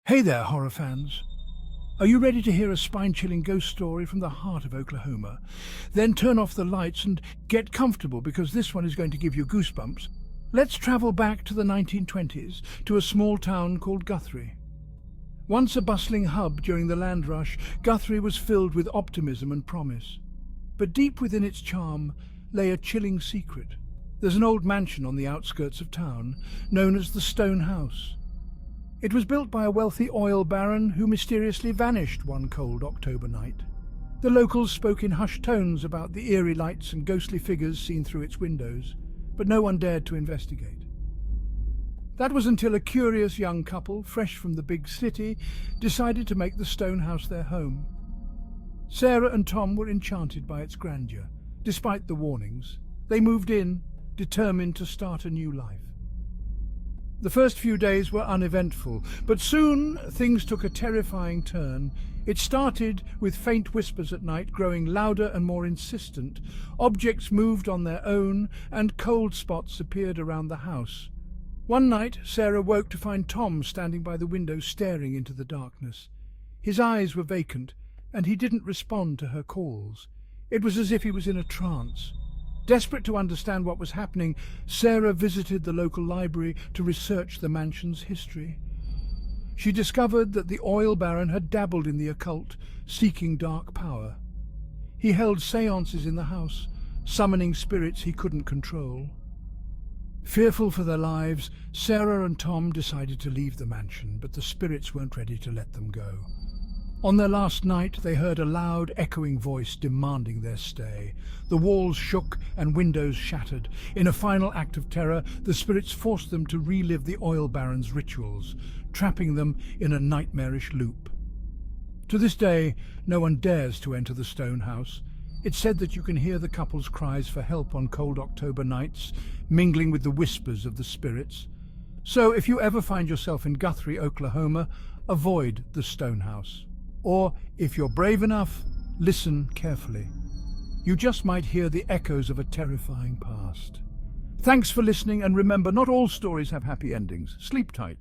Hey there, horror fans. Are you ready to hear a spine-chilling ghost story from the heart of Oklahoma? Then turn off the lights and get comfortable because this one is going to give you goosebumps. Let's travel back to the 1920s to a small town called Guthrie. Once a bustling hub during the land rush, Guthrie was filled with optimism and promise. But deep within its charm lay a chilling secret. There's an old mansion on the outskirts of town, known as the Stone House. It was built by a wealthy oil baron who mysteriously vanished one cold October night. The locals spoke in hushed tones about the eerie lights and ghostly figures seen through its windows, but no one dared to investigate. That was until a curious young couple, fresh from the big city, decided to make the Stone House their home. Sarah and Tom were enchanted by its grandeur. Despite the warnings, they moved in, determined to start a new life. The first few days were uneventful, but soon things took a terrifying turn. It started with faint whispers at night, growing louder and more insistent. Objects moved on their own, and cold spots appeared around the house. One night, Sarah woke to find Tom standing by the window staring into the darkness. His eyes were vacant, and he didn't respond to her calls. It was as if he was in a trance. Desperate to understand what was happening, Sarah visited the local library to research the mansion's history. She discovered that the oil baron had dabbled in the occult, seeking dark power. He held seances in the house, summoning spirits he couldn't control. Fearful for their lives, Sarah and Tom decided to leave the mansion, but the spirits weren't ready to let them go. On their last night, they heard a loud, echoing voice demanding their stay. The walls shook and windows shattered. In a final act of terror, the spirits forced them to relive the oil baron's rituals, trapping them in a nightmarish loop. To this day, no one dares to enter the Stone House. It's said that you can hear the couple's cries for help on cold October nights, mingling with the whispers of the spirits. So if you ever find yourself in Guthrie, Oklahoma, avoid the Stone House. Or, if you're brave enough, listen carefully. You just might hear the echoes of a terrifying past. Thanks for listening, and remember, not all stories have happy endings. Sleep tight.